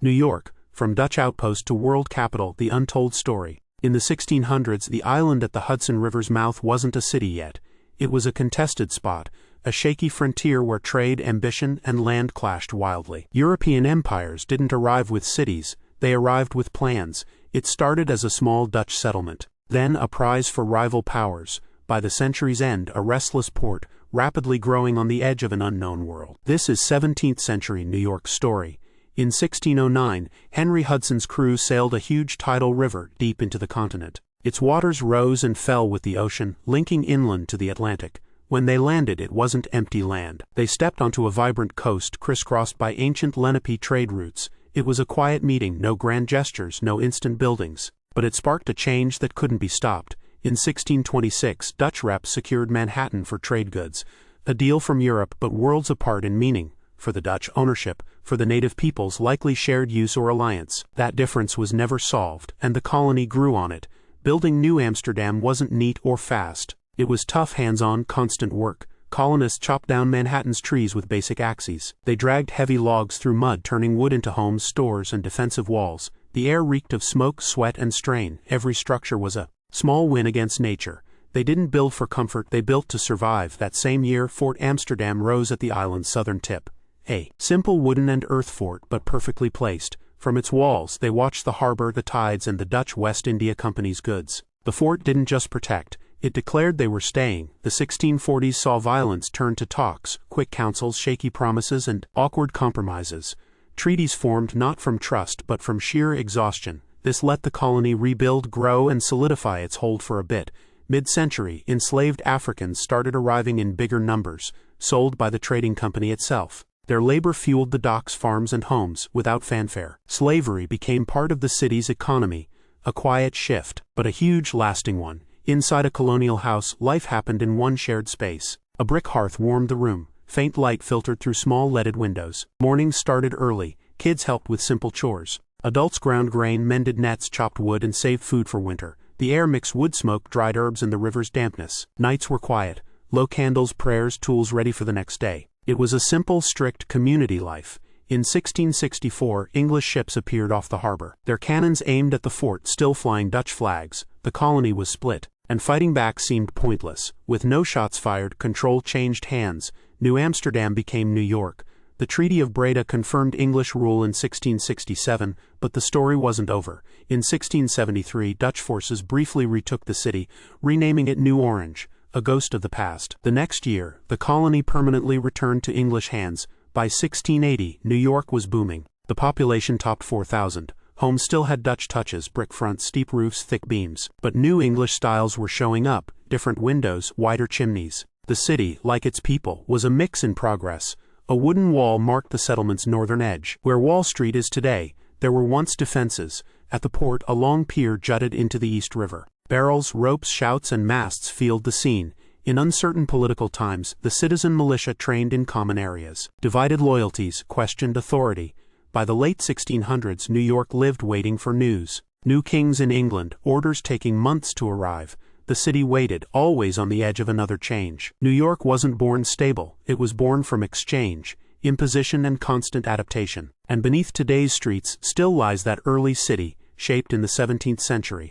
New York, from Dutch outpost to world capital, the untold story. In the 1600s, the island at the Hudson River's mouth wasn't a city yet. It was a contested spot, a shaky frontier where trade, ambition, and land clashed wildly. European empires didn't arrive with cities, they arrived with plans. It started as a small Dutch settlement, then a prize for rival powers. By the century's end, a restless port, rapidly growing on the edge of an unknown world. This is 17th century New York's story. In 1609, Henry Hudson's crew sailed a huge tidal river deep into the continent. Its waters rose and fell with the ocean, linking inland to the Atlantic. When they landed, it wasn't empty land. They stepped onto a vibrant coast crisscrossed by ancient Lenape trade routes. It was a quiet meeting, no grand gestures, no instant buildings. But it sparked a change that couldn't be stopped. In 1626, Dutch reps secured Manhattan for trade goods. A deal from Europe, but worlds apart in meaning. For the Dutch, ownership. For the native peoples, likely shared use or alliance. That difference was never solved, and the colony grew on it. Building New Amsterdam wasn't neat or fast. It was tough, hands-on, constant work. Colonists chopped down Manhattan's trees with basic axes. They dragged heavy logs through mud, turning wood into homes, stores, and defensive walls. The air reeked of smoke, sweat, and strain. Every structure was a small win against nature. They didn't build for comfort, they built to survive. That same year, Fort Amsterdam rose at the island's southern tip. A simple wooden and earth fort, but perfectly placed. From its walls, they watched the harbor, the tides, and the Dutch West India Company's goods. The fort didn't just protect, it declared they were staying. The 1640s saw violence turn to talks, quick councils, shaky promises, and awkward compromises. Treaties formed not from trust but from sheer exhaustion. This let the colony rebuild, grow, and solidify its hold for a bit. Mid-century, enslaved Africans started arriving in bigger numbers, sold by the trading company itself. Their labor fueled the docks, farms, and homes, without fanfare. Slavery became part of the city's economy, a quiet shift, but a huge, lasting one. Inside a colonial house, life happened in one shared space. A brick hearth warmed the room, faint light filtered through small leaded windows. Mornings started early, kids helped with simple chores. Adults ground grain, mended nets, chopped wood, and saved food for winter. The air mixed wood smoke, dried herbs, and the river's dampness. Nights were quiet, low candles, prayers, tools ready for the next day. It was a simple, strict community life. In 1664, English ships appeared off the harbor. Their cannons aimed at the fort, still flying Dutch flags. The colony was split, and fighting back seemed pointless. With no shots fired, control changed hands. New Amsterdam became New York. The Treaty of Breda confirmed English rule in 1667, but the story wasn't over. In 1673, Dutch forces briefly retook the city, renaming it New Orange, a ghost of the past. The next year, the colony permanently returned to English hands. By 1680, New York was booming. The population topped 4,000. Homes still had Dutch touches, brick fronts, steep roofs, thick beams. But new English styles were showing up, different windows, wider chimneys. The city, like its people, was a mix in progress. A wooden wall marked the settlement's northern edge. Where Wall Street is today, there were once defenses. At the port, a long pier jutted into the East River. Barrels, ropes, shouts, and masts filled the scene. In uncertain political times, the citizen militia trained in common areas. Divided loyalties, questioned authority. By the late 1600s, New York lived waiting for news. New kings in England, orders taking months to arrive. The city waited, always on the edge of another change. New York wasn't born stable, it was born from exchange, imposition, and constant adaptation. And beneath today's streets still lies that early city, shaped in the 17th century.